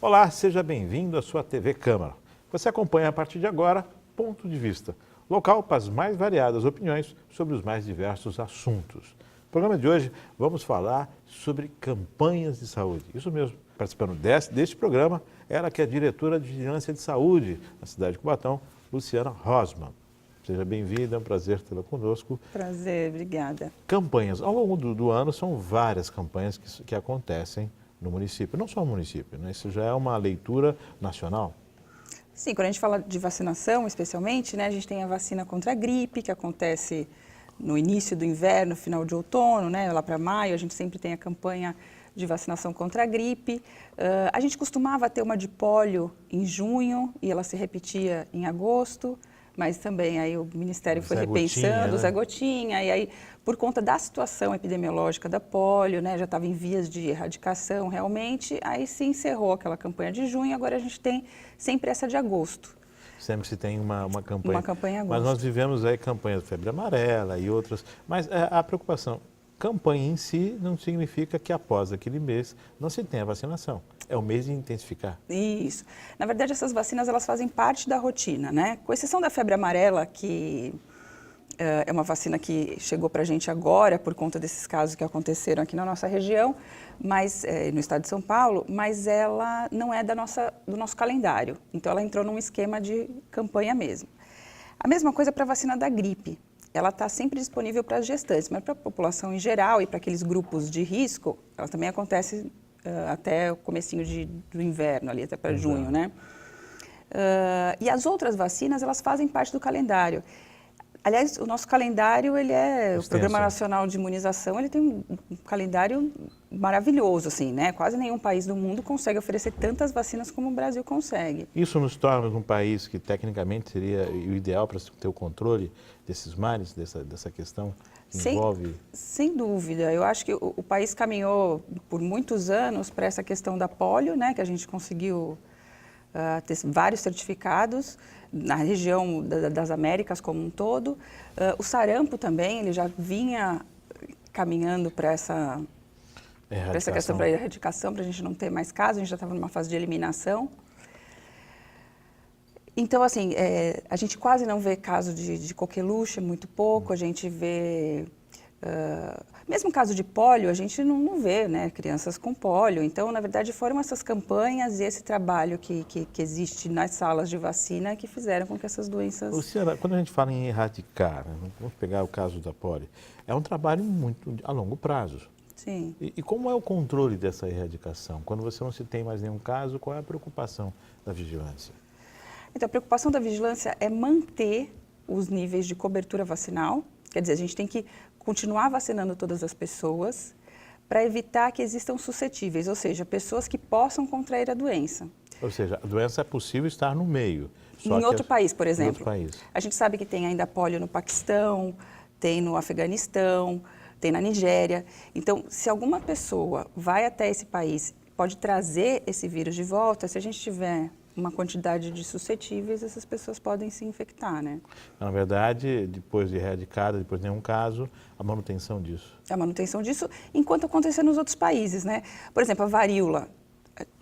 Olá, seja bem-vindo à sua TV Câmara. Você acompanha a partir de agora Ponto de Vista, local para as mais variadas opiniões sobre os mais diversos assuntos. No programa de hoje vamos falar sobre campanhas de saúde. Isso mesmo, participando deste programa, ela que é diretora de Vigilância de Saúde na cidade de Cubatão, Luciana Rosman. Seja bem-vinda, é um prazer tê-la conosco. Prazer, obrigada. Campanhas. Ao longo do ano são várias campanhas que acontecem no município, não só no município, né? Isso já é uma leitura nacional. Sim, quando a gente fala de vacinação, especialmente, né, a gente tem a vacina contra a gripe, que acontece no início do inverno, final de outono, né, lá para maio, a gente sempre tem a campanha de vacinação contra a gripe. A gente costumava ter uma de pólio em junho e ela se repetia em agosto, mas também aí o Ministério foi repensando, Zé Gotinha, e aí por conta da situação epidemiológica da pólio, né, já estava em vias de erradicação realmente, aí se encerrou aquela campanha de junho, agora a gente tem sempre essa de agosto. Sempre se tem uma campanha. Uma campanha em agosto. Mas nós vivemos aí campanhas de febre amarela e outras, mas a preocupação, campanha em si não significa que após aquele mês não se tenha vacinação. É o mês de intensificar. Isso. Na verdade, essas vacinas elas fazem parte da rotina, né? Com exceção da febre amarela, que é uma vacina que chegou para a gente agora por conta desses casos que aconteceram aqui na nossa região, mas no estado de São Paulo, mas ela não é do nosso calendário. Então, ela entrou num esquema de campanha mesmo. A mesma coisa para a vacina da gripe. Ela está sempre disponível para as gestantes, mas para a população em geral e para aqueles grupos de risco, ela também acontece até o comecinho do inverno, ali até para junho, né? E as outras vacinas, elas fazem parte do calendário. Aliás, o nosso calendário, ele é... O Programa Nacional de Imunização, ele tem um calendário maravilhoso, assim, né? Quase nenhum país do mundo consegue oferecer tantas vacinas como o Brasil consegue. Isso nos torna um país que, tecnicamente, seria o ideal para ter o controle desses males, dessa questão que envolve... Sem dúvida. Eu acho que o país caminhou por muitos anos para essa questão da pólio, né? Que a gente conseguiu ter vários certificados na região das Américas como um todo. O sarampo também, ele já vinha caminhando para essa questão, para a erradicação, para a gente não ter mais casos, a gente já estava numa fase de eliminação. Então, assim, a gente quase não vê caso de coqueluche, muito pouco, a gente vê... mesmo caso de pólio, a gente não vê, né, crianças com pólio. Então, na verdade, foram essas campanhas e esse trabalho que existe nas salas de vacina que fizeram com que essas doenças... Luciana, quando a gente fala em erradicar, vamos pegar o caso da pólio, é um trabalho muito a longo prazo. Sim. E como é o controle dessa erradicação? Quando você não se tem mais nenhum caso, qual é a preocupação da vigilância? Então, a preocupação da vigilância é manter os níveis de cobertura vacinal. Quer dizer, a gente tem que continuar vacinando todas as pessoas para evitar que existam suscetíveis, ou seja, pessoas que possam contrair a doença. Ou seja, a doença é possível estar no meio. Em outro país, por exemplo. Em outro país. A gente sabe que tem ainda pólio no Paquistão, tem no Afeganistão, tem na Nigéria. Então, se alguma pessoa vai até esse país, pode trazer esse vírus de volta, se a gente tiver uma quantidade de suscetíveis, essas pessoas podem se infectar, né? Na verdade, depois de erradicada, depois de nenhum caso, a manutenção disso. A manutenção disso, enquanto acontecer nos outros países, né? Por exemplo, a varíola.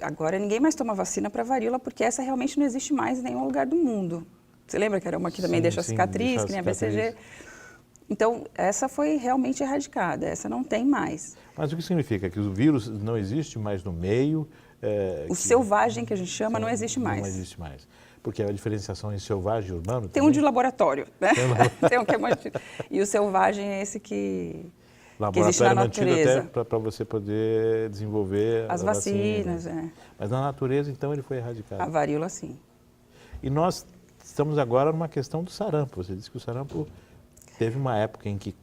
Agora ninguém mais toma vacina para varíola, porque essa realmente não existe mais em nenhum lugar do mundo. Você lembra que era uma que também deixa a cicatriz, que nem a BCG? Então, essa foi realmente erradicada, essa não tem mais. Mas o que significa? Que o vírus não existe mais no meio? Selvagem, que a gente chama, não existe mais. Não existe mais. Porque a diferenciação em selvagem e urbano... Tem um de laboratório, né? Tem um que é mais... E o selvagem é esse que existe na natureza. Até para você poder desenvolver as vacinas. Mas na natureza, então, ele foi erradicado. A varíola, sim. E nós estamos agora numa questão do sarampo. Você disse que o sarampo teve uma época em que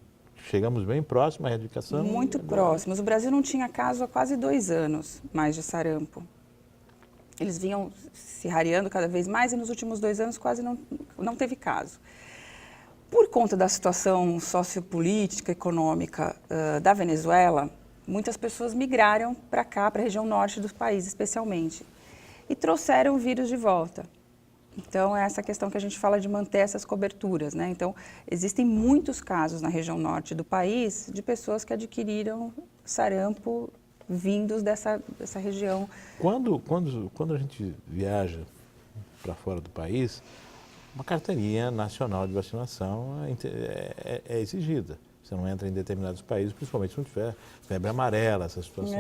chegamos bem próximo à erradicação. Muito próximos. O Brasil não tinha caso há quase 2 anos mais de sarampo. Eles vinham se rareando cada vez mais e nos últimos 2 anos quase não teve caso. Por conta da situação sociopolítica, econômica da Venezuela, muitas pessoas migraram para cá, para a região norte do país especialmente, e trouxeram o vírus de volta. Então, é essa questão que a gente fala de manter essas coberturas, né? Então, existem muitos casos na região norte do país de pessoas que adquiriram sarampo vindos dessa região. Quando a gente viaja para fora do país, uma carteirinha nacional de vacinação é exigida. Você não entra em determinados países, principalmente se não tiver febre amarela, essa situação.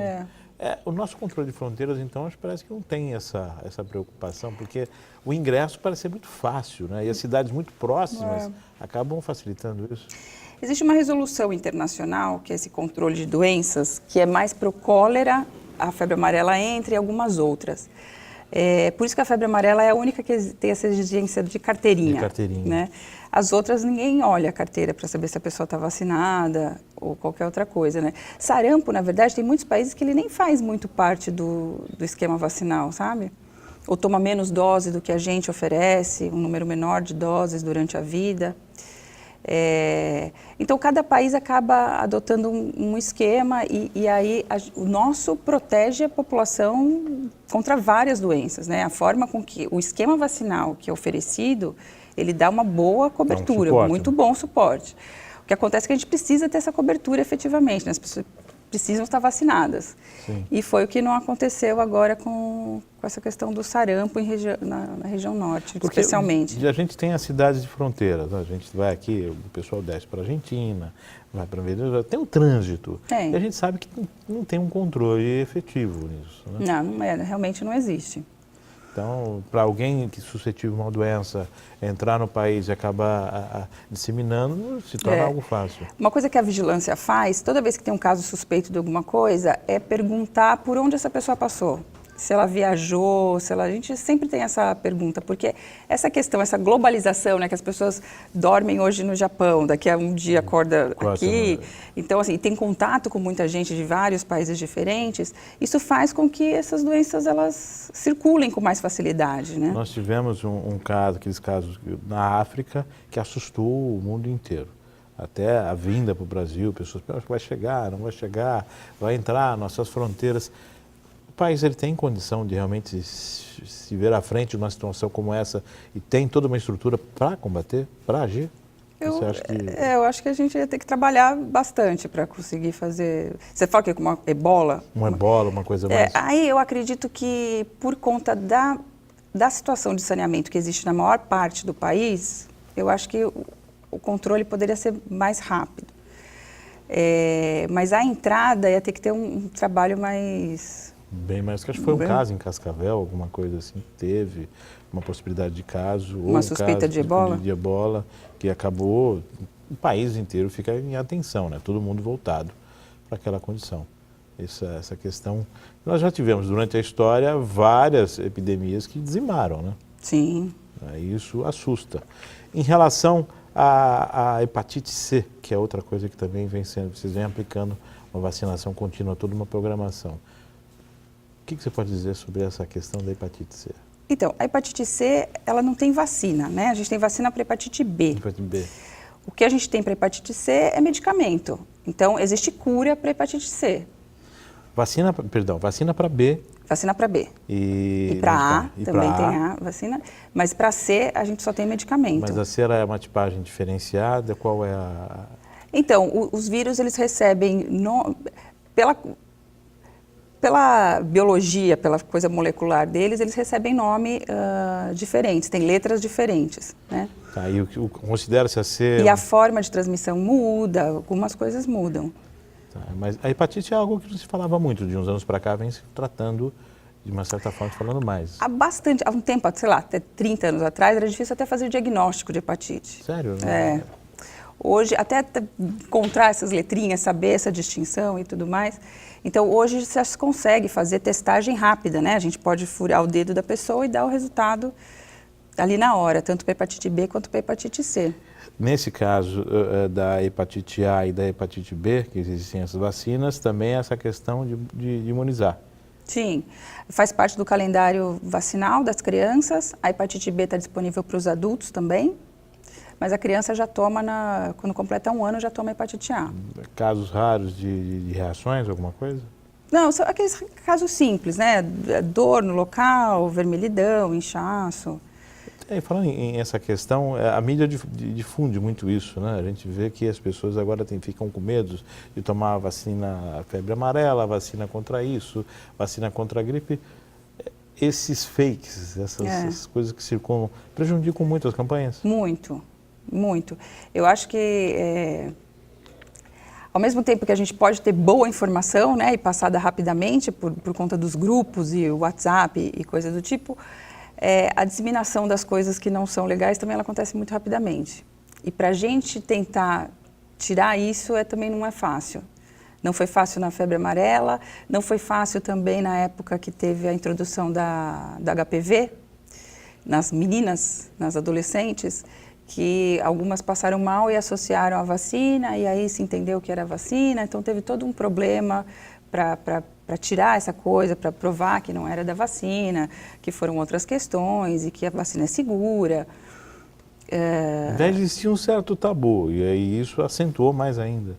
O nosso controle de fronteiras, então, acho que parece que não tem essa preocupação, porque o ingresso parece ser muito fácil, né? E as cidades muito próximas acabam facilitando isso. Existe uma resolução internacional, que é esse controle de doenças, que é mais para o cólera, a febre amarela entre algumas outras. Por isso que a febre amarela é a única que tem essa exigência de carteirinha. Né? As outras, ninguém olha a carteira para saber se a pessoa está vacinada ou qualquer outra coisa. Né? Sarampo, na verdade, tem muitos países que ele nem faz muito parte do esquema vacinal, sabe? Ou toma menos dose do que a gente oferece, um número menor de doses durante a vida. Então, cada país acaba adotando um esquema e aí o nosso protege a população contra várias doenças, né? A forma com que o esquema vacinal que é oferecido, ele dá uma boa cobertura, suporte, muito bom suporte. O que acontece é que a gente precisa ter essa cobertura efetivamente, né? As pessoas precisam estar vacinadas. Sim. E foi o que não aconteceu agora com essa questão do sarampo na região norte, porque especialmente. A gente tem as cidades de fronteira, né? A gente vai aqui, o pessoal desce para a Argentina, vai para a Venezuela, tem um trânsito. Tem. E a gente sabe que não tem um controle efetivo nisso. Né? Não, realmente não existe. Então, para alguém que é suscetível a uma doença entrar no país e acabar disseminando, se torna algo fácil. Uma coisa que a vigilância faz, toda vez que tem um caso suspeito de alguma coisa, é perguntar por onde essa pessoa passou. Se ela viajou, a gente sempre tem essa pergunta, porque essa questão, essa globalização, né, que as pessoas dormem hoje no Japão, daqui a um dia acorda aqui, então assim, tem contato com muita gente de vários países diferentes, isso faz com que essas doenças elas circulem com mais facilidade, né? Nós tivemos um caso, aqueles casos na África, que assustou o mundo inteiro. Até a vinda para o Brasil, pessoas pensam que vai chegar, não vai chegar, vai entrar, nossas fronteiras. O país ele tem condição de realmente se ver à frente de uma situação como essa e tem toda uma estrutura para combater, para agir? Eu acho que a gente ia ter que trabalhar bastante para conseguir fazer... Você fala que é como uma ebola? Uma ebola, uma coisa mais... Aí eu acredito que por conta da situação de saneamento que existe na maior parte do país, eu acho que o controle poderia ser mais rápido. Mas a entrada ia ter que ter um trabalho mais... Bem mais, que acho que foi um caso em Cascavel, alguma coisa assim, teve uma possibilidade de caso. Uma suspeita de ebola? De ebola, que acabou, o país inteiro fica em atenção, né? Todo mundo voltado para aquela condição. Essa questão, nós já tivemos durante a história várias epidemias que dizimaram, né? Sim. Isso assusta. Em relação à hepatite C, que é outra coisa que também vocês vêm aplicando uma vacinação contínua, toda uma programação. O que você pode dizer sobre essa questão da hepatite C? Então, a hepatite C, ela não tem vacina, né? A gente tem vacina para hepatite B. Hepatite B. O que a gente tem para hepatite C é medicamento. existe cura para hepatite C. Vacina para B. Vacina para B. E para A, também tem a vacina. Mas para C, a gente só tem medicamento. Mas a C é uma tipagem diferenciada? Qual é a... Então, os vírus, eles recebem... Pela biologia, pela coisa molecular deles, eles recebem nome diferentes, tem letras diferentes, né? Tá, e considera-se a C... E a forma de transmissão muda, algumas coisas mudam. Tá, mas a hepatite é algo que não se falava muito, de uns anos para cá vem se tratando, de uma certa forma, falando mais. Há um tempo, sei lá, até 30 anos atrás, era difícil até fazer diagnóstico de hepatite. Sério? Né? Hoje, até encontrar essas letrinhas, saber essa distinção e tudo mais. Então, hoje já se consegue fazer testagem rápida, né? A gente pode furar o dedo da pessoa e dar o resultado ali na hora, tanto para hepatite B quanto para hepatite C. Nesse caso da hepatite A e da hepatite B, que existem essas vacinas, também essa questão de imunizar. Sim, faz parte do calendário vacinal das crianças. A hepatite B está disponível para os adultos também. Mas a criança já toma, quando completa 1 ano, já toma hepatite A. Casos raros de reações, alguma coisa? Não, são aqueles casos simples, né? Dor no local, vermelhidão, inchaço. Falando em essa questão, a mídia difunde muito isso, né? A gente vê que as pessoas agora ficam com medo de tomar a vacina febre amarela, a vacina contra isso, vacina contra a gripe. Esses fakes, essas coisas que circulam, prejudicam muito as campanhas? Muito, muito. Eu acho que, ao mesmo tempo que a gente pode ter boa informação, né, e passada rapidamente por conta dos grupos e o WhatsApp e coisa do tipo, a disseminação das coisas que não são legais também ela acontece muito rapidamente. E para a gente tentar tirar isso também não é fácil. Não foi fácil na febre amarela, não foi fácil também na época que teve a introdução da HPV, nas meninas, nas adolescentes, que algumas passaram mal e associaram a vacina, e aí se entendeu que era vacina, então teve todo um problema para tirar essa coisa, para provar que não era da vacina, que foram outras questões e que a vacina é segura. Já existia um certo tabu, e aí isso acentuou mais ainda.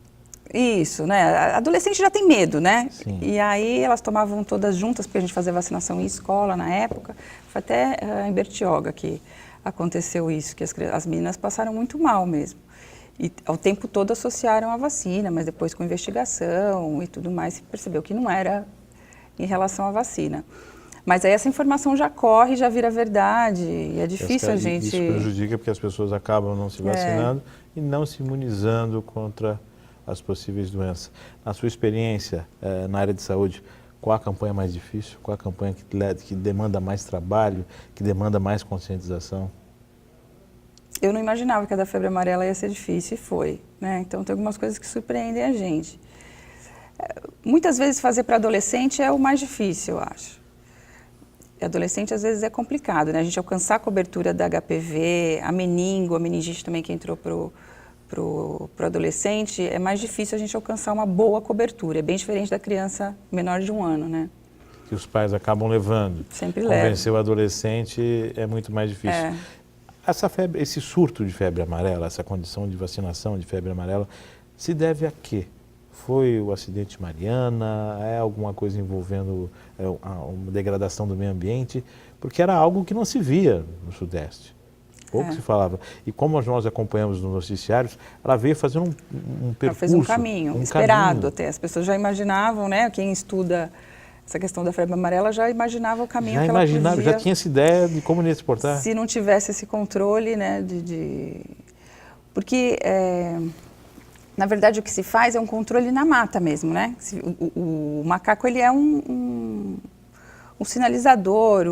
Isso, né? A adolescente já tem medo, né? Sim. E aí elas tomavam todas juntas, porque a gente fazia vacinação em escola na época. Foi até em Bertioga que aconteceu isso, que as meninas passaram muito mal mesmo. E ao tempo todo associaram a vacina, mas depois com investigação e tudo mais, se percebeu que não era em relação à vacina. Mas aí essa informação já corre, já vira verdade, e é difícil a gente... Isso prejudica porque as pessoas acabam não se vacinando e não se imunizando contra as possíveis doenças. Na sua experiência na área de saúde, qual a campanha mais difícil? Qual a campanha que demanda mais trabalho, que demanda mais conscientização? Eu não imaginava que a da febre amarela ia ser difícil, e foi, né? Então tem algumas coisas que surpreendem a gente. Muitas vezes fazer para adolescente é o mais difícil, eu acho. Adolescente às vezes é complicado, né? A gente alcançar a cobertura da HPV, a meningite também que entrou pro adolescente, é mais difícil a gente alcançar uma boa cobertura. É bem diferente da criança menor de 1 ano, né? Que os pais acabam levando. Sempre levam. Convencer o adolescente é muito mais difícil. Esse surto de febre amarela, essa condição de vacinação de febre amarela, se deve a quê? Foi o acidente Mariana? É alguma coisa envolvendo uma degradação do meio ambiente? Porque era algo que não se via no Sudeste. Pouco se falava. E como nós acompanhamos nos noticiários, ela veio fazendo um percurso. Ela fez um caminho, esperado até. As pessoas já imaginavam, né? Quem estuda essa questão da febre amarela já imaginava o caminho que ela podia... Já tinha essa ideia de como ia se portar? Se não tivesse esse controle, né? Porque, na verdade, o que se faz é um controle na mata mesmo, né? O macaco, ele é um sinalizador,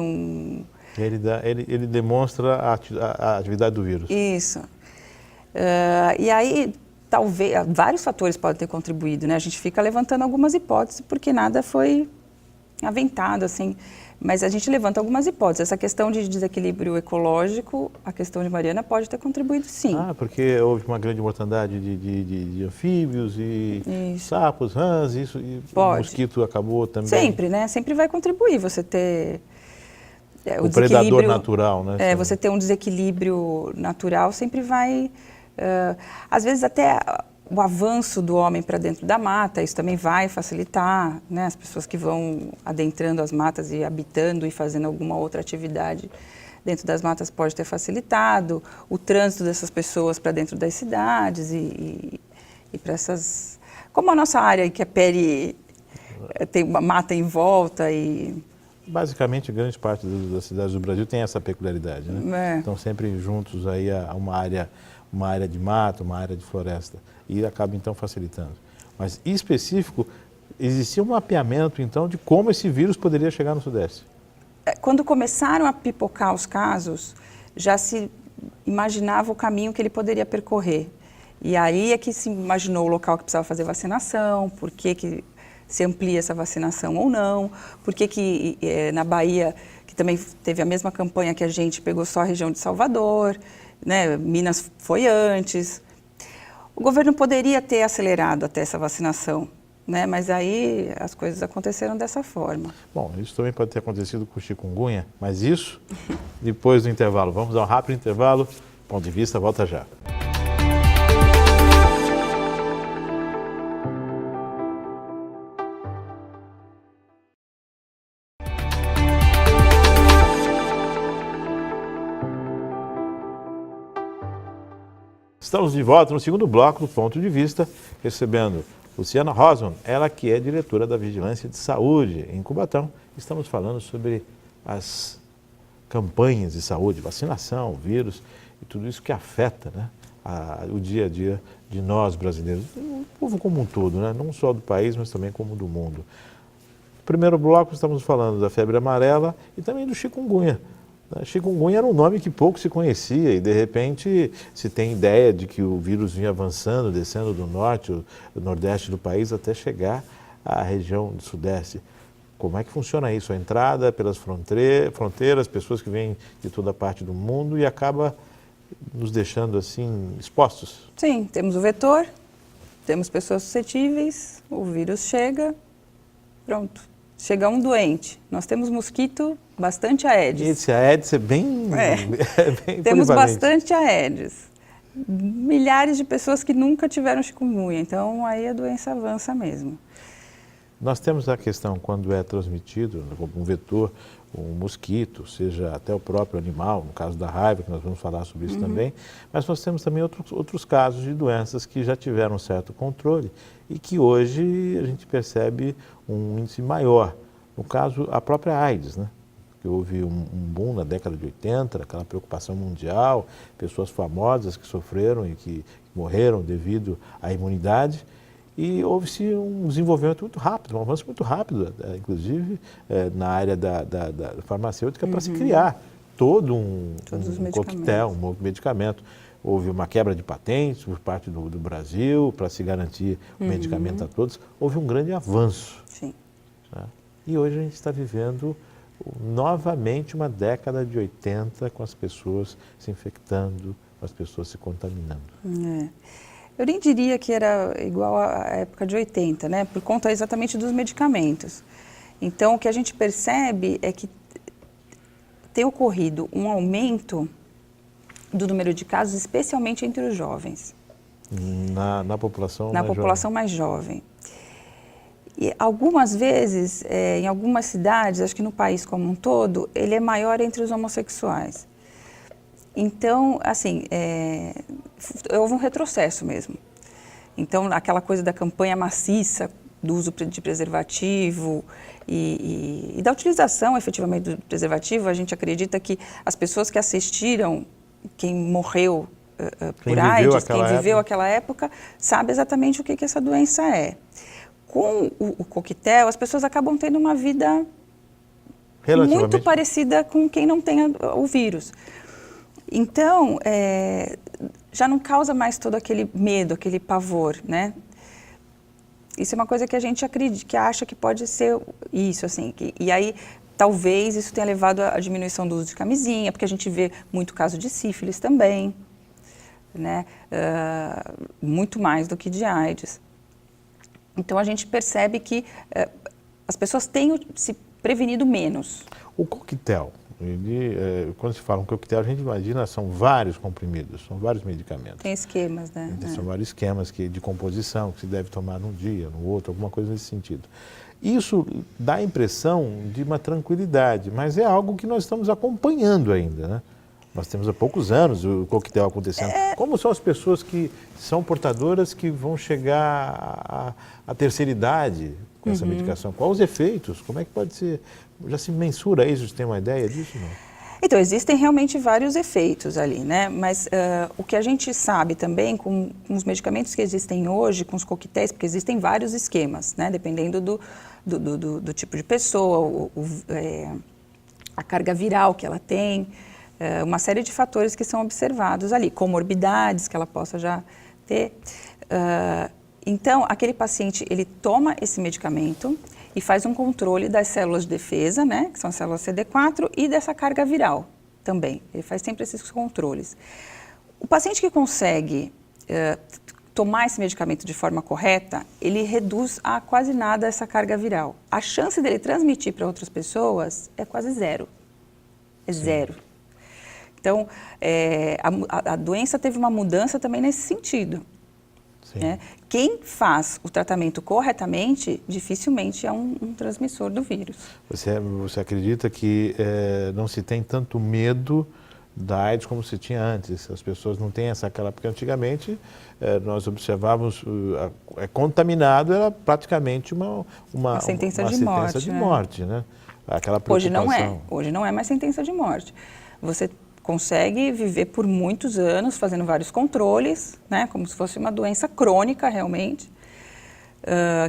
Ele demonstra a atividade do vírus. Isso. E aí, talvez, vários fatores podem ter contribuído, né? A gente fica levantando algumas hipóteses, porque nada foi aventado, assim. Mas a gente levanta algumas hipóteses. Essa questão de desequilíbrio ecológico, a questão de Mariana pode ter contribuído, sim. Porque houve uma grande mortandade de anfíbios e sapos, rãs, isso, e o mosquito acabou também. Sempre, né? Sempre vai contribuir você ter... o predador natural, né? Você ter um desequilíbrio natural sempre vai... às vezes até o avanço do homem para dentro da mata, isso também vai facilitar, né? As pessoas que vão adentrando as matas e habitando e fazendo alguma outra atividade dentro das matas pode ter facilitado. O trânsito dessas pessoas para dentro das cidades e para essas... Como a nossa área que é tem uma mata em volta e... Basicamente, grande parte das cidades do Brasil tem essa peculiaridade, né? Estão sempre juntos aí a uma área de mato, uma área de floresta, e acaba então facilitando. Mas, em específico, existia um mapeamento então de como esse vírus poderia chegar no Sudeste? Quando começaram a pipocar os casos, já se imaginava o caminho que ele poderia percorrer. E aí é que se imaginou o local que precisava fazer vacinação, por que se amplia essa vacinação ou não, por que na Bahia, que também teve a mesma campanha que a gente, pegou só a região de Salvador, né? Minas foi antes. O governo poderia ter acelerado até essa vacinação, né? Mas aí as coisas aconteceram dessa forma. Bom, isso também pode ter acontecido com o chikungunya, mas isso depois do intervalo. Vamos a um rápido intervalo. Ponto de Vista, volta já. Estamos de volta no segundo bloco do Ponto de Vista, recebendo Luciana Rosman, ela que é diretora da Vigilância de Saúde em Cubatão. Estamos falando sobre as campanhas de saúde, vacinação, vírus e tudo isso que afeta, né, o dia a dia de nós brasileiros, o povo como um todo, né, não só do país, mas também como do mundo. No primeiro bloco estamos falando da febre amarela e também do chikungunya. Chikungunya era um nome que pouco se conhecia e, de repente, se tem ideia de que o vírus vinha avançando, descendo do norte, do nordeste do país, até chegar à região do sudeste. Como é que funciona isso? A entrada pelas fronteiras, pessoas que vêm de toda parte do mundo e acaba nos deixando, assim, expostos. Sim, temos o vetor, temos pessoas suscetíveis, o vírus chega, pronto. Chega um doente. Nós temos mosquito, bastante Aedes. Esse Aedes é bem, bem temos polivalente. bastante Aedes. Milhares de pessoas que nunca tiveram chikungunya. Então, aí a doença avança mesmo. Nós temos a questão quando é transmitido, como um vetor, um mosquito, seja até o próprio animal, no caso da raiva, que nós vamos falar sobre isso também, mas nós temos também outros casos de doenças que já tiveram um certo controle e que hoje a gente percebe um índice maior. No caso, a própria AIDS, né? Que houve um boom na década de 80, aquela preocupação mundial, pessoas famosas que sofreram e que morreram devido à imunidade. E houve-se um desenvolvimento muito rápido, um avanço muito rápido, inclusive na área da farmacêutica, para se criar todo um coquetel, um medicamento. Houve uma quebra de patentes por parte do Brasil para se garantir o medicamento a todos. Houve um grande avanço. Sim. Né? E hoje a gente está vivendo novamente uma década de 80 com as pessoas se infectando, com as pessoas se contaminando. Eu nem diria que era igual à época de 80, né? Por conta exatamente dos medicamentos. Então, o que a gente percebe é que tem ocorrido um aumento do número de casos, especialmente entre os jovens. Na população Na população mais jovem. E algumas vezes, em algumas cidades, acho que no país como um todo, ele é maior entre os homossexuais. Então, assim, houve um retrocesso mesmo. Então, aquela coisa da campanha maciça do uso de preservativo e da utilização, efetivamente, do preservativo, a gente acredita que as pessoas que assistiram, quem morreu por AIDS, quem viveu aquela época, sabe exatamente o que essa doença é. Com o coquetel, as pessoas acabam tendo uma vida muito parecida com quem não tem o vírus. Então, já não causa mais todo aquele medo, aquele pavor, né? Isso é uma coisa que a gente acredita, que acha que pode ser isso, assim. E aí, talvez isso tenha levado à diminuição do uso de camisinha, porque a gente vê muito caso de sífilis também, né? Muito mais do que de AIDS. Então, a gente percebe que as pessoas têm se prevenido menos. O coquetel. Quando se fala em coquetel, a gente imagina, são vários comprimidos, são vários medicamentos. Tem esquemas, né? São vários esquemas de composição que se deve tomar num dia, no outro, alguma coisa nesse sentido. Isso dá a impressão de uma tranquilidade, mas é algo que nós estamos acompanhando ainda, né? Nós temos há poucos anos o coquetel acontecendo. Como são as pessoas que são portadoras que vão chegar à terceira idade com essa medicação? Quais os efeitos? Como é que pode ser? Já se mensura isso? Você tem uma ideia disso? Não? Então, existem realmente vários efeitos ali, né? Mas o que a gente sabe também com os medicamentos que existem hoje, com os coquetéis, porque existem vários esquemas, né? Dependendo do tipo de pessoa, a carga viral que ela tem, uma série de fatores que são observados ali, comorbidades que ela possa já ter. Então, aquele paciente, ele toma esse medicamento e faz um controle das células de defesa, né, que são as células CD4, e dessa carga viral também. Ele faz sempre esses controles. O paciente que consegue tomar esse medicamento de forma correta, ele reduz a quase nada essa carga viral. A chance dele transmitir para outras pessoas é quase zero. É zero. Então, a doença teve uma mudança também nesse sentido. Né? Quem faz o tratamento corretamente, dificilmente é um transmissor do vírus. Você acredita que não se tem tanto medo da AIDS como se tinha antes. As pessoas não têm aquela... Porque antigamente nós observávamos contaminado era praticamente uma sentença uma de sentença morte, de né? morte, né? Aquela Hoje não é. preocupação. Hoje não é mais sentença de morte. Você consegue viver por muitos anos fazendo vários controles, né? Como se fosse uma doença crônica realmente,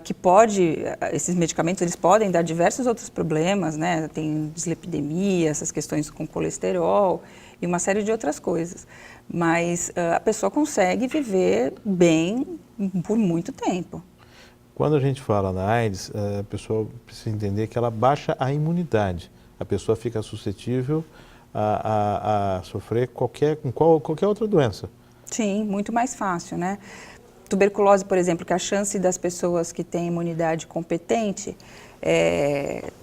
que pode, esses medicamentos eles podem dar diversos outros problemas, né? Tem dislipidemia, essas questões com colesterol e uma série de outras coisas. Mas a pessoa consegue viver bem por muito tempo. Quando a gente fala na AIDS, a pessoa precisa entender que ela baixa a imunidade. A pessoa fica suscetível a sofrer qualquer outra doença. Sim, muito mais fácil, né? Tuberculose, por exemplo, que a chance das pessoas que têm imunidade competente,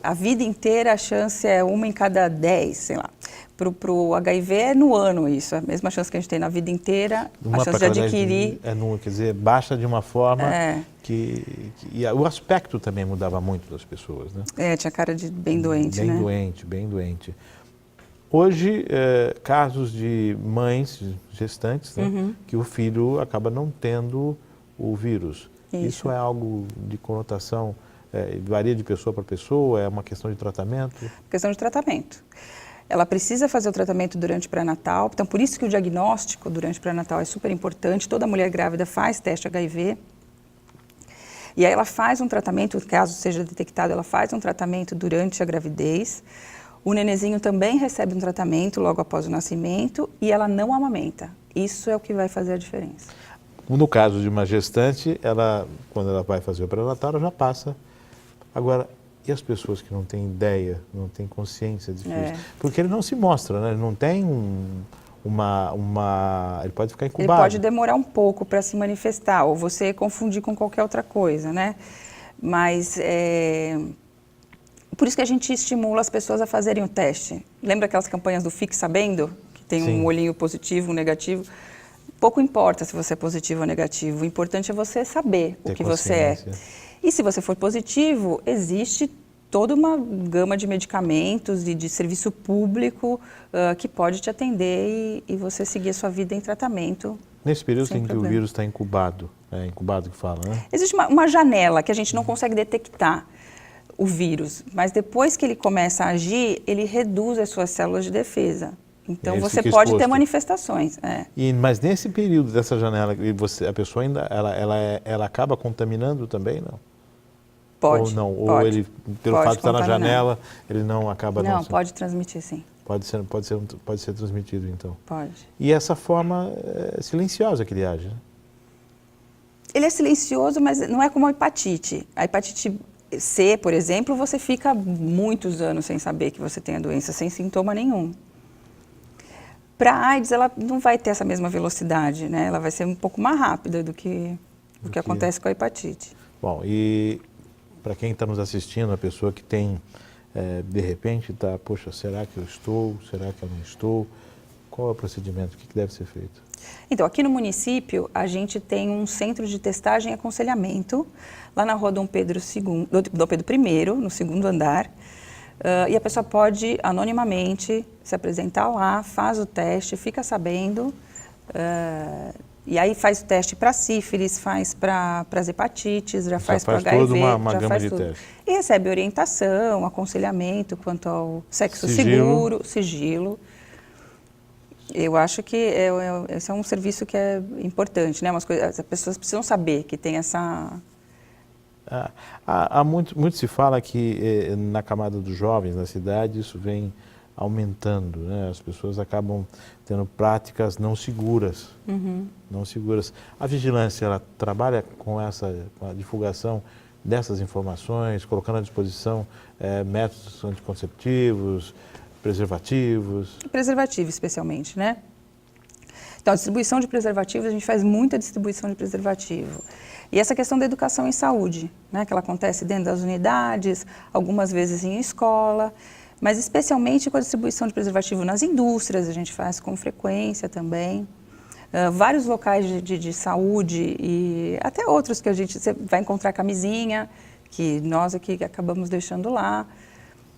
a vida inteira a chance é 1 em cada 10, sei lá. Para o HIV é no ano isso, a mesma chance que a gente tem na vida inteira, a chance de adquirir... Quer dizer, baixa de uma forma que o aspecto também mudava muito das pessoas, né? Tinha cara de bem doente, né? Bem doente. Hoje, casos de mães gestantes, né, que o filho acaba não tendo o vírus. Isso é algo de conotação, varia de pessoa para pessoa, é uma questão de tratamento? Questão de tratamento. Ela precisa fazer o tratamento durante o pré-natal, então por isso que o diagnóstico durante o pré-natal é super importante. Toda mulher grávida faz teste HIV. E aí ela faz um tratamento, caso seja detectado, ela faz um tratamento durante a gravidez. O nenenzinho também recebe um tratamento logo após o nascimento e ela não amamenta. Isso é o que vai fazer a diferença. No caso de uma gestante, quando ela vai fazer o pré-natal, ela já passa. Agora, e as pessoas que não têm ideia, não têm consciência disso? Porque ele não se mostra, né? Ele não tem ele pode ficar incubado. Ele pode demorar um pouco para se manifestar, ou você confundir com qualquer outra coisa, né? Mas por isso que a gente estimula as pessoas a fazerem o teste. Lembra aquelas campanhas do Fique Sabendo? Que tem um olhinho positivo, um negativo? Pouco importa se você é positivo ou negativo, o importante é você saber o que você é. E se você for positivo, existe toda uma gama de medicamentos e de serviço público que pode te atender e você seguir a sua vida em tratamento. Nesse período em que o vírus está incubado, é incubado que fala, né? Existe uma janela que a gente não consegue detectar o vírus, mas depois que ele começa a agir, ele reduz as suas células de defesa. Então você pode ter manifestações. Mas nesse período dessa janela, a pessoa ainda ela acaba contaminando também, não? Pode. Ou não? Pode, ou ele, pelo fato de estar na janela, ele não acaba... Não, pode transmitir, sim. Pode ser transmitido, então. Pode. E essa forma silenciosa que ele age, né? Ele é silencioso, mas não é como a hepatite. A hepatite C, por exemplo, você fica muitos anos sem saber que você tem a doença, sem sintoma nenhum. Para a AIDS, ela não vai ter essa mesma velocidade, né? Ela vai ser um pouco mais rápida do que acontece com a hepatite. Bom, e para quem está nos assistindo, a pessoa que tem, de repente, poxa, será que eu estou? Será que eu não estou? Qual é o procedimento? O que deve ser feito? Então, aqui no município, a gente tem um centro de testagem e aconselhamento, lá na rua Dom Pedro I, no 2º andar. E a pessoa pode, anonimamente, se apresentar lá, faz o teste, fica sabendo, e aí faz o teste para sífilis, faz para as hepatites, já faz para HIV, toda uma gama de testes. E recebe orientação, aconselhamento quanto ao sexo seguro, sigilo. Eu acho que esse é um serviço que é importante, né? As pessoas precisam saber que tem essa... Muito se fala que na camada dos jovens, na cidade, isso vem aumentando, né? As pessoas acabam tendo práticas não seguras. Não seguras. A vigilância, ela trabalha com a divulgação dessas informações, colocando à disposição métodos anticonceptivos, preservativos. Preservativo, especialmente, né? Então, a distribuição de preservativos, a gente faz muita distribuição de preservativo. E essa questão da educação em saúde, né, que ela acontece dentro das unidades, algumas vezes em escola, mas especialmente com a distribuição de preservativo nas indústrias, a gente faz com frequência também. Vários locais de saúde e até outros que você vai encontrar camisinha, que nós aqui acabamos deixando lá.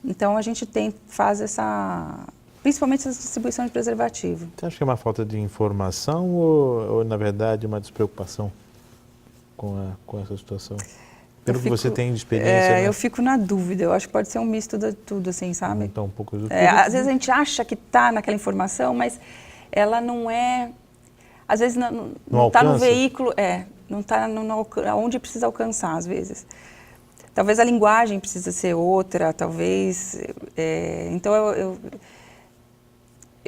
Então, a gente faz essa principalmente essa distribuição de preservativo. Você acha que é uma falta de informação ou na verdade, uma despreocupação com essa situação? Pelo que você tem de experiência, né? Eu fico na dúvida, eu acho que pode ser um misto de tudo, assim, sabe? Então, um pouco do Às vezes a gente acha que está naquela informação, mas ela não é... Às vezes não está no veículo, não está onde precisa alcançar, às vezes. Talvez a linguagem precisa ser outra, talvez... então,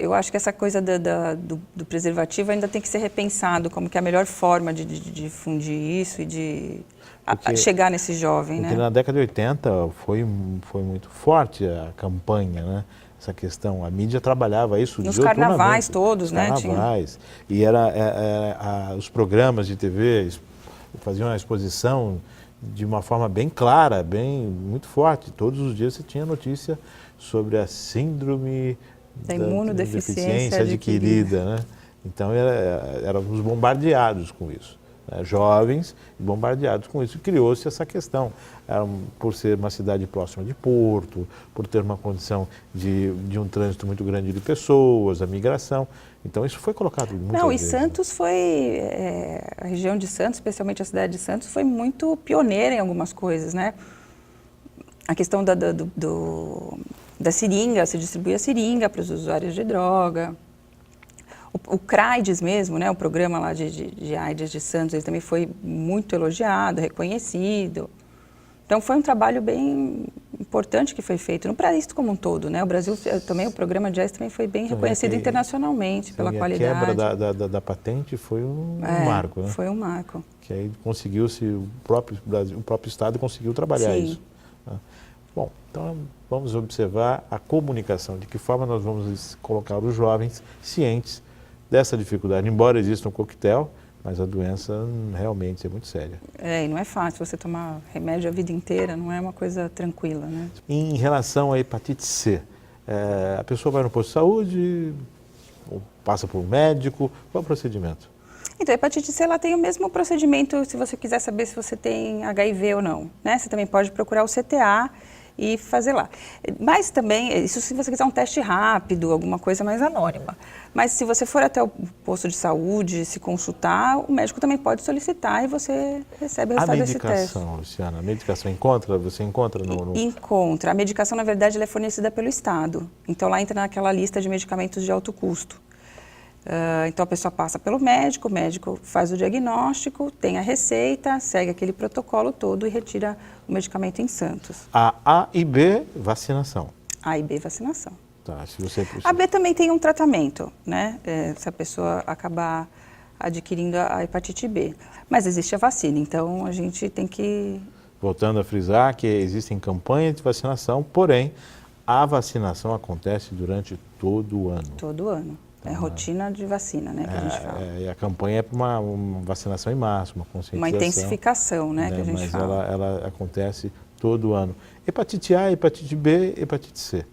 eu acho que essa coisa do preservativo ainda tem que ser repensado, como que é a melhor forma de difundir isso e de chegar nesse jovem, né? Porque na década de 80 foi muito forte a campanha, né? Essa questão, a mídia trabalhava isso nos carnavais todos, né? Carnavais. E os programas de TV faziam a exposição de uma forma bem clara, muito forte. Todos os dias você tinha notícia sobre a síndrome da imunodeficiência adquirida, né? Então éramos bombardeados com isso, né? Jovens bombardeados com isso. E criou-se essa questão, por ser uma cidade próxima de porto, por ter uma condição de um trânsito muito grande de pessoas, a migração. Então isso foi colocado muitas vezes. Santos foi, a região de Santos, especialmente a cidade de Santos, foi muito pioneira em algumas coisas, né? A questão da seringa, se distribui a seringa para os usuários de droga. O CRAIDS mesmo, né, o programa lá de AIDS de Santos, ele também foi muito elogiado, reconhecido. Então foi um trabalho bem importante que foi feito no país como um todo, né? O Brasil também, o programa de AIDS também foi bem reconhecido internacionalmente pela qualidade. A quebra da patente foi um marco, né? Foi um marco. Que aí conseguiu-se, o próprio Estado conseguiu trabalhar isso. Bom, então vamos observar a comunicação, de que forma nós vamos colocar os jovens cientes dessa dificuldade. Embora exista um coquetel, mas a doença realmente é muito séria. E não é fácil você tomar remédio a vida inteira, não é uma coisa tranquila, né? Em relação à hepatite C, a pessoa vai no posto de saúde, ou passa por um médico, qual é o procedimento? Então, a hepatite C, ela tem o mesmo procedimento se você quiser saber se você tem HIV ou não, né? Você também pode procurar o CTA e fazer lá. Mas também, isso se você quiser um teste rápido, alguma coisa mais anônima. Mas se você for até o posto de saúde, se consultar, o médico também pode solicitar e você recebe o resultado desse teste. A medicação, Luciana, a medicação você encontra no... Encontra. A medicação, na verdade, ela é fornecida pelo Estado. Então, lá entra naquela lista de medicamentos de alto custo. Então, a pessoa passa pelo médico, o médico faz o diagnóstico, tem a receita, segue aquele protocolo todo e retira o medicamento em Santos. A e B, vacinação. A e B, vacinação. Tá, se você precisa. A B também tem um tratamento, né? Se a pessoa acabar adquirindo a hepatite B. Mas existe a vacina, então a gente tem que... Voltando a frisar que existem campanhas de vacinação, porém, a vacinação acontece durante todo o ano. Todo ano. É rotina de vacina, né, que a gente fala. E a campanha é para uma vacinação em massa, uma conscientização. Uma intensificação, né, que a gente fala. Mas ela acontece todo ano. Hepatite A, hepatite B, hepatite C.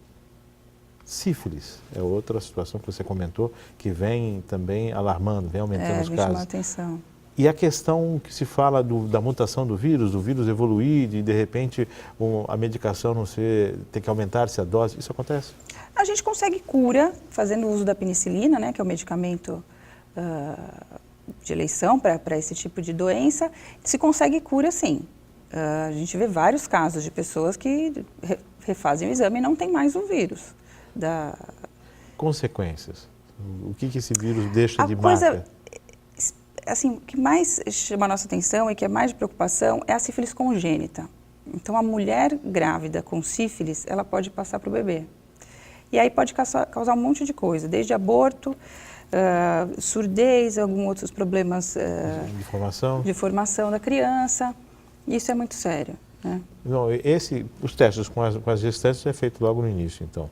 Sífilis é outra situação que você comentou, que vem também alarmando, vem aumentando os casos. Chama a atenção. E a questão que se fala da mutação do vírus evoluir e de repente a medicação não tem que aumentar-se a dose, isso acontece? A gente consegue cura fazendo uso da penicilina, né, que é o medicamento de eleição para esse tipo de doença. Se consegue cura, sim. A gente vê vários casos de pessoas que refazem o exame e não tem mais o vírus. Consequências. O que esse vírus deixa de marca? Assim, o que mais chama a nossa atenção e que é mais de preocupação é a sífilis congênita. Então, a mulher grávida com sífilis, ela pode passar para o bebê. E aí pode causar um monte de coisa, desde aborto, surdez, alguns outros problemas de formação da criança. Isso é muito sério, né? Não, os testes com as gestantes é feito logo no início, então?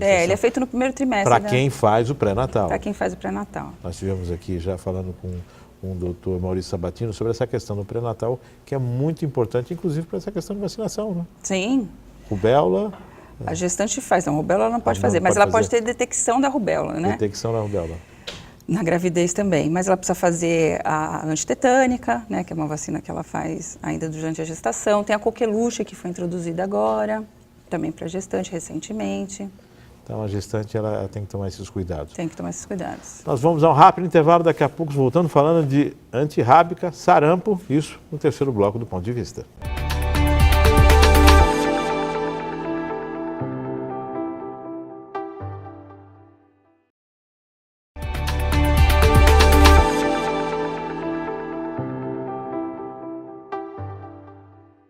Ele é feito no primeiro trimestre. Para quem faz o pré-natal. Para quem faz o pré-natal. Nós estivemos aqui já falando com o doutor Maurício Sabatino sobre essa questão do pré-natal, que é muito importante, inclusive para essa questão de vacinação, né? Sim. Rubéola. A gestante faz, não, rubéola ela não pode fazer, mas ela pode ter detecção da rubéola, né? Detecção da rubéola. Na gravidez também, mas ela precisa fazer a antitetânica, né, que é uma vacina que ela faz ainda durante a gestação. Tem a coqueluche, que foi introduzida agora, também para gestante recentemente. Então, a gestante ela tem que tomar esses cuidados. Tem que tomar esses cuidados. Nós vamos a um rápido intervalo, daqui a pouco voltando, falando de antirrábica, sarampo, isso no terceiro bloco do Ponto de Vista.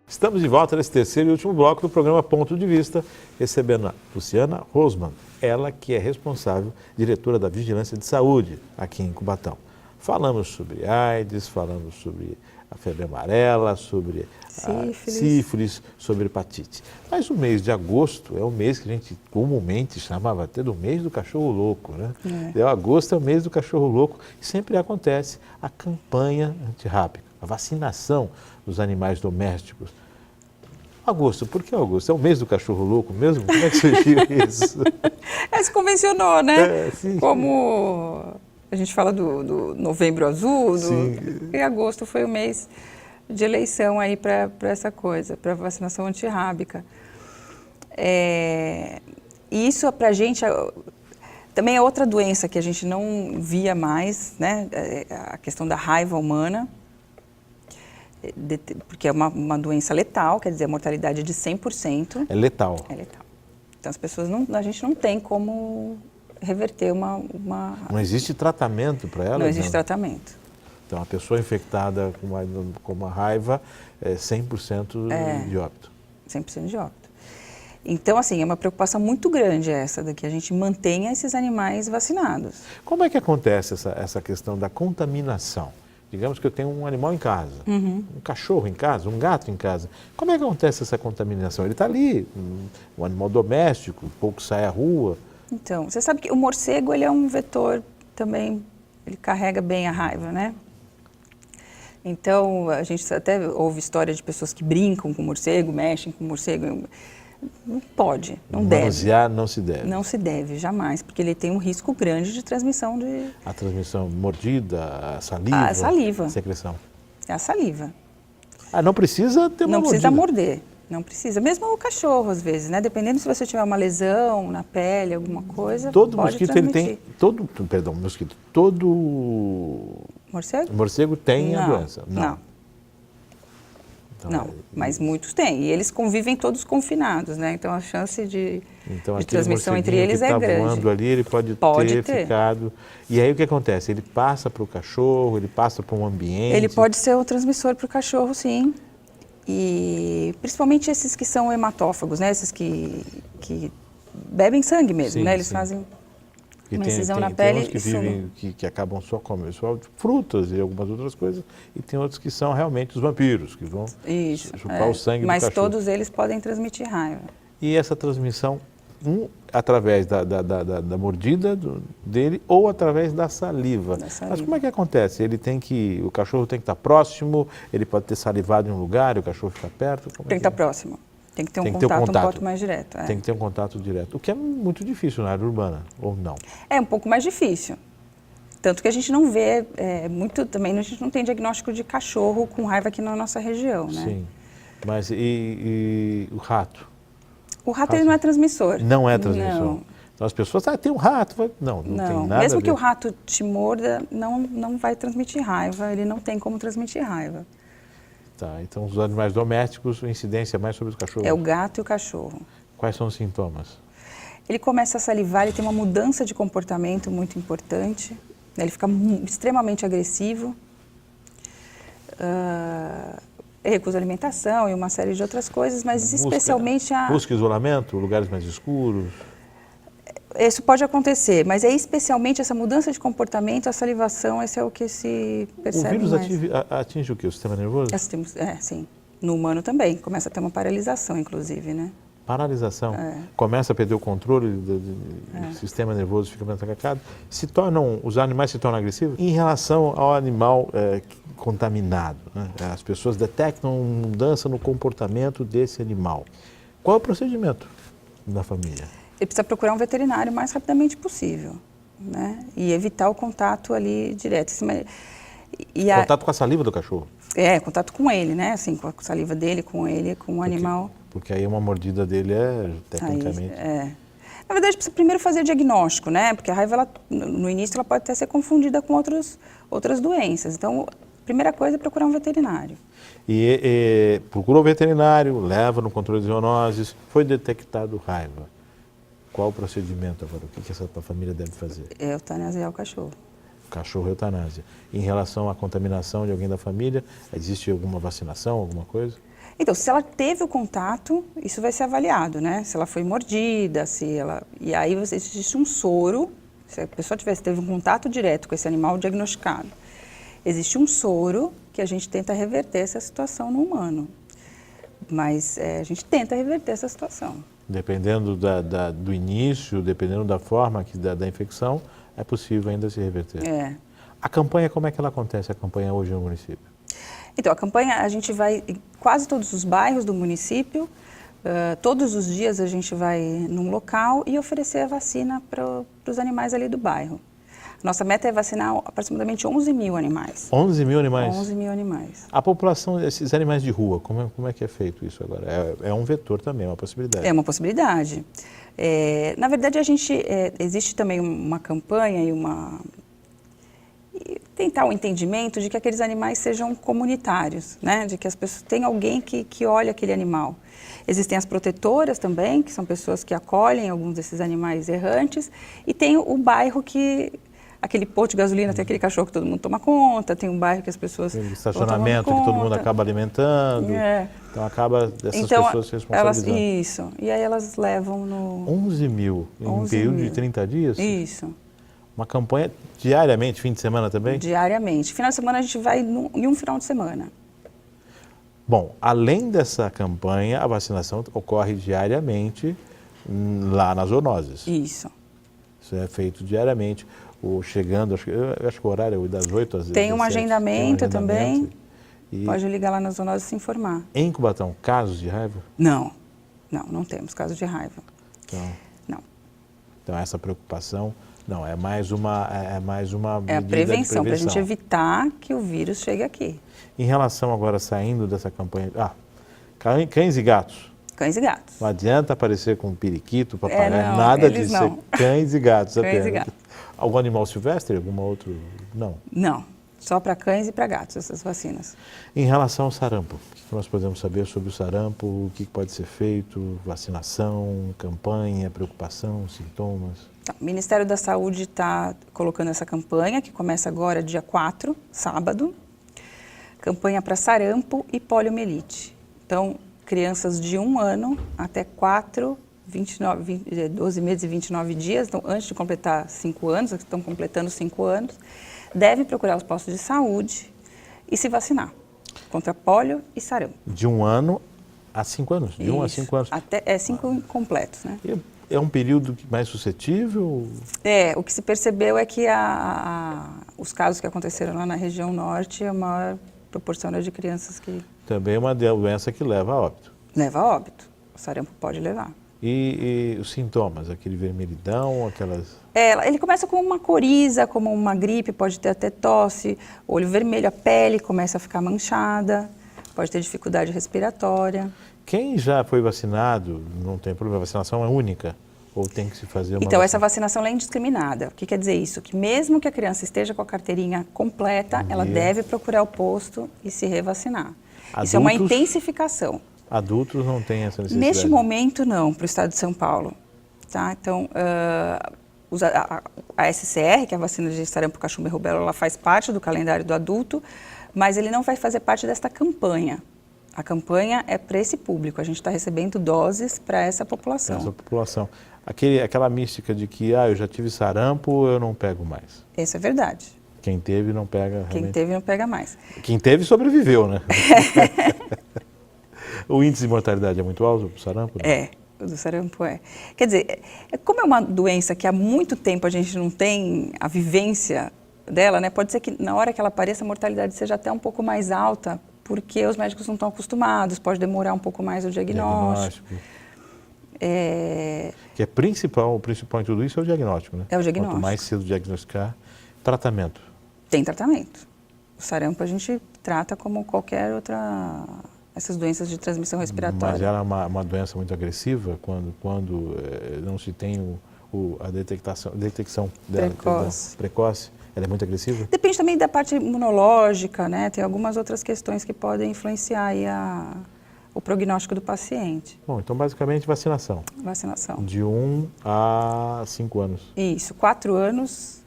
Estamos de volta nesse terceiro e último bloco do programa Ponto de Vista, recebendo a Luciana Rosman, ela que é responsável, diretora da Vigilância de Saúde aqui em Cubatão. Falamos sobre AIDS, falamos sobre a febre amarela, sobre a sífilis, sobre hepatite. Mas o mês de agosto é o mês que a gente comumente chamava até do mês do cachorro louco, né? Agosto é o mês do cachorro louco e sempre acontece a campanha antirrábica, a vacinação dos animais domésticos. Agosto, por que agosto? É o mês do cachorro louco mesmo? Como é que surgiu isso? Se convencionou, né? Sim. Como a gente fala do novembro azul, e agosto foi o mês de eleição aí para essa coisa, para vacinação antirrábica. E isso para a gente também é outra doença que a gente não via mais, né? A questão da raiva humana. Porque é uma doença letal, quer dizer, a mortalidade é de 100%. É letal. É letal. Então, as pessoas a gente não tem como reverter uma... Não existe tratamento para ela? Não existe tratamento. Então, a pessoa infectada com uma raiva é 100% de óbito. 100% de óbito. Então, assim, é uma preocupação muito grande essa, de que a gente mantenha esses animais vacinados. Como é que acontece essa questão da contaminação? Digamos que eu tenho um animal em casa, um cachorro em casa, um gato em casa. Como é que acontece essa contaminação? Ele está ali, um animal doméstico, pouco sai à rua. Então, você sabe que o morcego ele é um vetor também, ele carrega bem a raiva, né? Então, a gente até ouve história de pessoas que brincam com o morcego, mexem com o morcego. Não pode, não deve. Manusear não se deve. Não se deve, jamais, porque ele tem um risco grande de transmissão de... A transmissão mordida, a saliva? A saliva. A secreção. É a saliva. Não precisa ter uma Não precisa mordida. morder, não precisa. Mesmo o cachorro, às vezes, né? Dependendo se você tiver uma lesão na pele, alguma coisa, todo pode mosquito transmitir. ele tem... Todo morcego tem a doença? Não. Não, mas muitos têm. E eles convivem todos confinados, né? Então, a chance de transmissão entre eles é grande. Então, voando ali, ele pode ter ficado... E aí, o que acontece? Ele passa para o cachorro, ele passa para um ambiente... Ele pode ser o transmissor para o cachorro, sim. E principalmente esses que são hematófagos, né? Esses que bebem sangue mesmo, né? Eles fazem uma incisão na pele. Tem uns que vivem, que acabam só comendo frutas e algumas outras coisas, e tem outros que são realmente os vampiros, que vão chupar o sangue do cachorro. Mas todos eles podem transmitir raiva. E essa transmissão, através da mordida dele ou através da saliva. Mas como é que acontece? O cachorro tem que estar próximo, ele pode ter salivado em um lugar e o cachorro fica perto? Tem que estar próximo. Tem que ter um contato um pouco mais direto. Tem que ter um contato direto, o que é muito difícil na área urbana, ou não? É um pouco mais difícil. Tanto que a gente não vê também a gente não tem diagnóstico de cachorro com raiva aqui na nossa região, né? Sim, mas e o rato? O rato ele não é transmissor. Não é transmissor. Não. Então as pessoas, tem um rato. Não tem nada mesmo a ver. que o rato te morda, não vai transmitir raiva, ele não tem como transmitir raiva. Tá, então os animais domésticos, a incidência é mais sobre os cachorros? É o gato e o cachorro. Quais são os sintomas? Ele começa a salivar, ele tem uma mudança de comportamento muito importante, né? Ele fica extremamente agressivo, recusa alimentação e uma série de outras coisas, mas especialmente busca isolamento, lugares mais escuros? Isso pode acontecer, mas especialmente essa mudança de comportamento, a salivação, esse é o que se percebe mais. O vírus mais. atinge o quê? O sistema nervoso? Sim. No humano também, começa a ter uma paralisação, inclusive, né? Paralisação? Começa a perder o controle do sistema nervoso, fica mais atacado. Os animais se tornam agressivos? Em relação ao animal contaminado, né? As pessoas detectam mudança no comportamento desse animal. Qual é o procedimento da família? Ele precisa procurar um veterinário o mais rapidamente possível, né? E evitar o contato ali direto. Contato com a saliva do cachorro? Contato com ele, né? Assim, com a saliva dele, com ele, com o animal. Porque aí uma mordida dele tecnicamente... Na verdade, precisa primeiro fazer diagnóstico, né? Porque a raiva, ela, no início, ela pode até ser confundida com outras doenças. Então, a primeira coisa é procurar um veterinário. E procura o veterinário, leva no controle de zoonoses, foi detectado raiva. Qual o procedimento agora? O que essa família deve fazer? É eutanasiar o cachorro. Cachorro eutanásia. Em relação à contaminação de alguém da família, existe alguma vacinação, alguma coisa? Então, se ela teve o contato, isso vai ser avaliado, né? Se ela foi mordida, se ela... E aí existe um soro, se a pessoa teve um contato direto com esse animal diagnosticado, existe um soro que a gente tenta reverter essa situação no humano. Mas a gente tenta reverter essa situação. Dependendo do início, dependendo da forma da infecção, é possível ainda se reverter. A campanha, como é que ela acontece, a campanha hoje no município? Então, a campanha, a gente vai em quase todos os bairros do município, todos os dias a gente vai num local e oferecer a vacina para os animais ali do bairro. Nossa meta é vacinar aproximadamente 11 mil animais. 11 mil animais? 11 mil animais. A população, esses animais de rua, como é que é feito isso agora? É um vetor também, é uma possibilidade. É uma possibilidade. Na verdade, existe também uma campanha e tentar o entendimento de que aqueles animais sejam comunitários, né? De que as pessoas tem alguém que olha aquele animal. Existem as protetoras também, que são pessoas que acolhem alguns desses animais errantes, e tem o bairro aquele posto de gasolina, tem aquele cachorro que todo mundo toma conta, tem um bairro que as pessoas tem estacionamento que todo mundo acaba alimentando, então acaba pessoas se responsabilizando. Isso, e aí elas levam no... 11 mil em um período de 30 dias? Isso. Uma campanha diariamente, fim de semana também? Diariamente. Final de semana a gente vai em um final de semana. Bom, além dessa campanha, a vacinação ocorre diariamente lá nas zoonoses. Isso. Isso é feito diariamente. Chegando, acho que o horário é das 8 às 17. Tem um agendamento também. Pode ligar lá nas zoonoses e se informar. Em Cubatão, casos de raiva? Não temos casos de raiva. Não. Então essa preocupação... Não, é mais uma medida a prevenção, para a gente prevenção. evitar que o vírus chegue aqui. Em relação agora, saindo dessa campanha... cães e gatos. Cães e gatos. Não adianta aparecer com periquito, papagaio, não, nada eles disso. não. É cães e gatos Cães apenas. e gatos. Algum animal silvestre? Algum outro? Não. Não, só para cães e para gatos essas vacinas. Em relação ao sarampo, o que nós podemos saber sobre o sarampo? O que pode ser feito? Vacinação, campanha, preocupação, sintomas? O Ministério da Saúde está colocando essa campanha, que começa agora dia 4, sábado. Campanha para sarampo e poliomielite. Então, crianças de 1 ano até 12 meses e 29 dias, então antes de completar 5 anos, estão completando 5 anos, devem procurar os postos de saúde e se vacinar contra polio e sarampo. De 1 ano a 5 anos? De 1 a 5 anos? Até 5 completos, né? É um período mais suscetível? O que se percebeu é que os casos que aconteceram lá na região norte, a maior proporção era de crianças que... Também é uma doença que leva a óbito. Leva a óbito. O sarampo pode levar. E os sintomas? Aquele vermelhidão, aquelas... Ele começa com uma coriza, como uma gripe, pode ter até tosse, olho vermelho, a pele começa a ficar manchada, pode ter dificuldade respiratória. Quem já foi vacinado, não tem problema, a vacinação é única? Ou tem que se fazer uma Então, essa vacinação é indiscriminada. O que quer dizer isso? Que mesmo que a criança esteja com a carteirinha completa, ela deve procurar o posto e se revacinar. Isso é uma intensificação. Adultos não têm essa necessidade? Neste momento, não, para o estado de São Paulo. Tá? Então, a SCR, que é a vacina de sarampo, cachumba e rubéola, ela faz parte do calendário do adulto, mas ele não vai fazer parte desta campanha. A campanha é para esse público, a gente está recebendo doses para essa população. Essa população. Aquela mística de que, eu já tive sarampo, eu não pego mais. Isso é verdade. Quem teve não pega realmente. Quem teve não pega mais. Quem teve sobreviveu, né? O índice de mortalidade é muito alto do sarampo? Né? O do sarampo é. Quer dizer, como é uma doença que há muito tempo a gente não tem a vivência dela, né? Pode ser que na hora que ela apareça a mortalidade seja até um pouco mais alta, porque os médicos não estão acostumados, pode demorar um pouco mais o diagnóstico. Que o principal em tudo isso é o diagnóstico, né? É o diagnóstico. Quanto mais cedo diagnosticar, tratamento. Tem tratamento. O sarampo a gente trata como qualquer outra essas doenças de transmissão respiratória. Mas ela é uma doença muito agressiva quando não se tem a detecção dela precoce. Ela é muito agressiva? Depende também da parte imunológica, né? Tem algumas outras questões que podem influenciar aí o prognóstico do paciente. Bom, então basicamente vacinação. Vacinação. De 1 a 5 anos. Isso, 4 anos,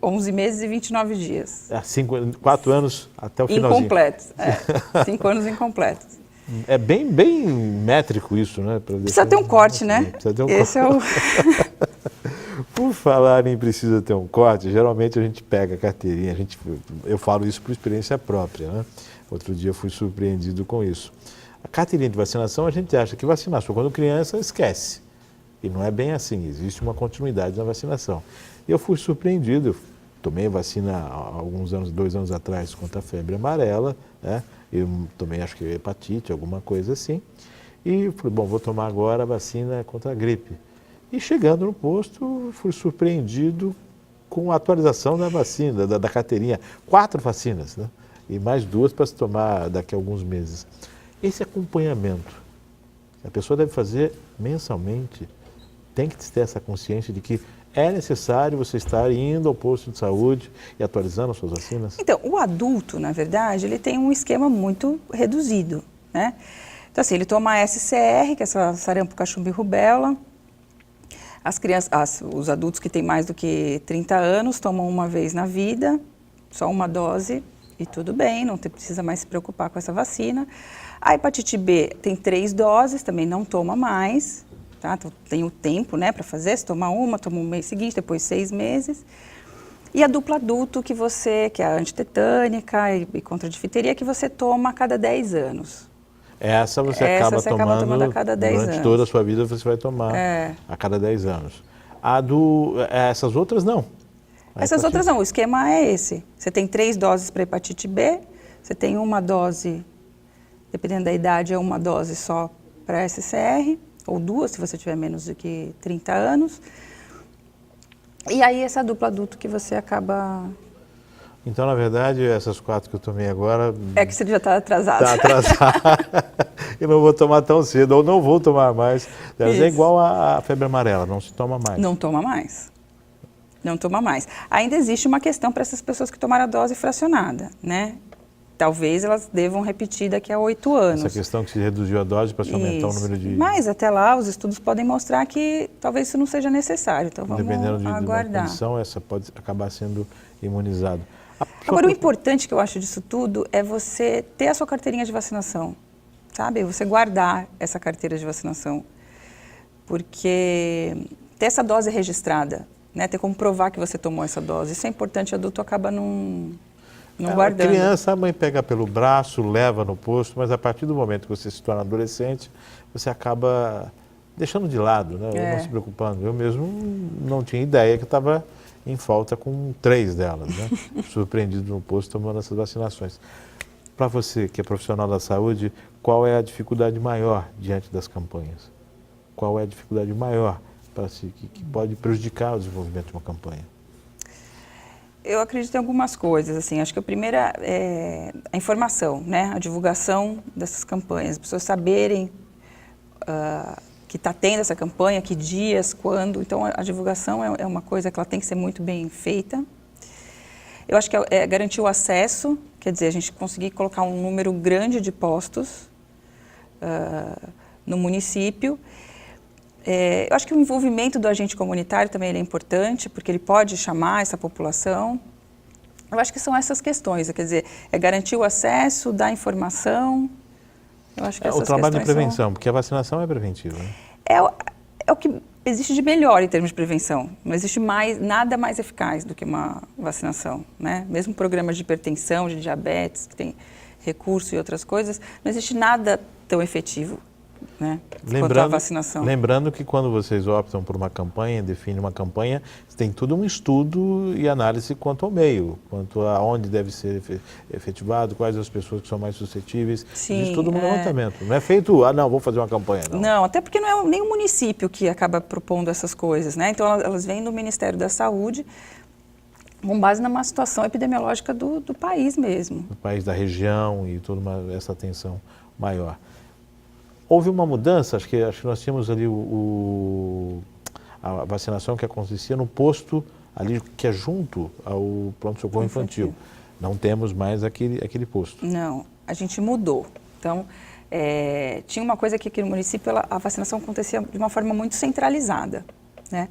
11 meses e 29 dias. 4 anos até o finalzinho. Incompletos, 5 anos incompletos. É bem métrico isso, né? Precisa ter um corte, né? Precisa ter um Esse corte. é o... Por falar em precisa ter um corte, geralmente a gente pega a carteirinha, eu falo isso por experiência própria, né? Outro dia eu fui surpreendido com isso. A carteirinha de vacinação, a gente acha que vacinar só quando criança, esquece. E não é bem assim, existe uma continuidade na vacinação. Eu fui surpreendido, eu tomei vacina há alguns anos, 2 anos atrás, contra a febre amarela, né? Eu tomei, acho que hepatite, alguma coisa assim. E falei, bom, vou tomar agora a vacina contra a gripe. E chegando no posto, fui surpreendido com a atualização da vacina, da carteirinha. 4 vacinas, né? E mais 2 para se tomar daqui a alguns meses. Esse acompanhamento, a pessoa deve fazer mensalmente, tem que ter essa consciência de que é necessário você estar indo ao posto de saúde e atualizando as suas vacinas? Então, o adulto, na verdade, ele tem um esquema muito reduzido, né? Então, assim, ele toma a SCR, que é essa sarampo, cachumba e rubéola. Os adultos que têm mais do que 30 anos tomam uma vez na vida, só uma dose e tudo bem, não precisa mais se preocupar com essa vacina. A hepatite B tem 3 doses, também não toma mais, tá? Então, tem o tempo, né, para fazer, se tomar uma, toma um mês seguinte, depois 6 meses. E a dupla adulto que é a antitetânica e contra a difteria, que você toma a cada 10 anos. Essa você acaba tomando a cada 10 durante anos. toda a sua vida, você vai tomar a cada 10 anos. Essas outras não. Essas outras não, o esquema é esse. Você tem 3 doses para hepatite B, você tem uma dose, dependendo da idade, é uma dose só para SCR, ou 2 se você tiver menos do que 30 anos. E aí essa dupla adulto que você acaba... Então, na verdade, essas 4 que eu tomei agora... É que você já está atrasado. Está atrasado. Eu não vou tomar tão cedo, ou não vou tomar mais. É igual a febre amarela, não se toma mais. Não toma mais. Não toma mais. Ainda existe uma questão para essas pessoas que tomaram a dose fracionada, né? Talvez elas devam repetir daqui a 8 anos. Essa questão que se reduziu a dose para se aumentar o número de... Mas até lá os estudos podem mostrar que talvez isso não seja necessário, então vamos aguardar. Dependendo de uma condição, essa pode acabar sendo imunizado. Agora, o importante que eu acho disso tudo é você ter a sua carteirinha de vacinação, sabe? Você guardar essa carteira de vacinação, porque ter essa dose registrada, né? Ter como provar que você tomou essa dose, isso é importante, o adulto acaba não guardando. A criança, a mãe pega pelo braço, leva no posto, mas a partir do momento que você se torna adolescente, você acaba deixando de lado, né? Ou não se preocupando. Eu mesmo não tinha ideia que estava em falta com 3 delas, né? Surpreendido no posto tomando essas vacinações. Para você, que é profissional da saúde, qual é a dificuldade maior diante das campanhas? Qual é a dificuldade maior que pode prejudicar o desenvolvimento de uma campanha? Eu acredito em algumas coisas, assim, acho que a primeira é a informação, né? A divulgação dessas campanhas, as pessoas saberem que está tendo essa campanha, que dias, quando. Então, a divulgação é uma coisa que ela tem que ser muito bem feita. Eu acho que é garantir o acesso, quer dizer, a gente conseguir colocar um número grande de postos no município. Eu acho que o envolvimento do agente comunitário também é importante, porque ele pode chamar essa população. Eu acho que são essas questões, quer dizer, é garantir o acesso, dar informação. Eu acho que essas o trabalho de questões prevenção, porque a vacinação é preventiva, né? É o que existe de melhor em termos de prevenção. Não existe nada mais eficaz do que uma vacinação, né? Mesmo programas de hipertensão, de diabetes, que tem recurso e outras coisas, não existe nada tão efetivo, né, quanto a vacinação. Lembrando que quando vocês optam por uma campanha, definem uma campanha, tem todo um estudo e análise quanto ao meio, quanto a onde deve ser efetivado, quais as pessoas que são mais suscetíveis. Sim, existe todo um levantamento. Não é feito, não, vou fazer uma campanha, não. Não, até porque não é nem o município que acaba propondo essas coisas, né? Então, elas vêm do Ministério da Saúde, com base numa situação epidemiológica do país mesmo. Do país, da região e toda essa atenção maior. Houve uma mudança, acho que nós tínhamos ali a vacinação que acontecia no posto ali que é junto ao pronto-socorro infantil. Não temos mais aquele posto. Não, a gente mudou. Então, tinha uma coisa que aqui no município a vacinação acontecia de uma forma muito centralizada, né?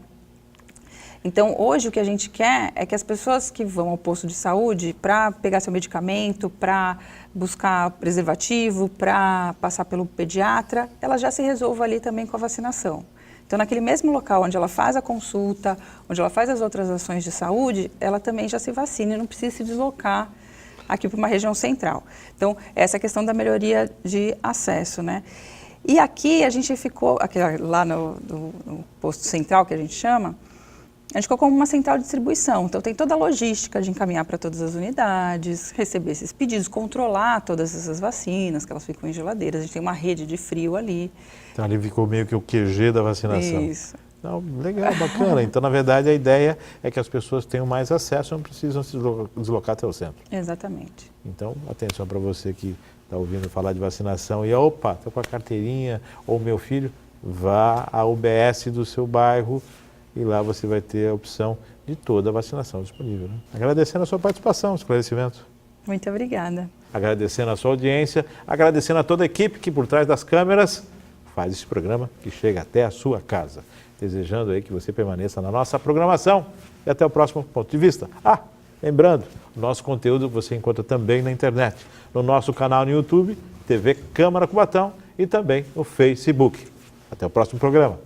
Então, hoje o que a gente quer é que as pessoas que vão ao posto de saúde para pegar seu medicamento, para buscar preservativo, para passar pelo pediatra, ela já se resolva ali também com a vacinação. Então, naquele mesmo local onde ela faz a consulta, onde ela faz as outras ações de saúde, ela também já se vacina e não precisa se deslocar aqui para uma região central. Então, essa é a questão da melhoria de acesso, né? E aqui a gente ficou, lá no posto central que a gente chama, a gente ficou como uma central de distribuição. Então, tem toda a logística de encaminhar para todas as unidades, receber esses pedidos, controlar todas essas vacinas, que elas ficam em geladeiras. A gente tem uma rede de frio ali. Então, ali ficou meio que o QG da vacinação. Isso. Então, legal, bacana. Então, na verdade, a ideia é que as pessoas tenham mais acesso, não precisam se deslocar até o centro. Exatamente. Então, atenção para você que está ouvindo falar de vacinação e, opa, estou com a carteirinha, ou meu filho, vá à UBS do seu bairro e lá você vai ter a opção de toda a vacinação disponível, né? Agradecendo a sua participação, esclarecimento. Muito obrigada. Agradecendo a sua audiência, agradecendo a toda a equipe que por trás das câmeras faz esse programa que chega até a sua casa. Desejando aí que você permaneça na nossa programação e até o próximo ponto de vista. Lembrando, o nosso conteúdo você encontra também na internet, no nosso canal no YouTube, TV Câmara Cubatão e também no Facebook. Até o próximo programa.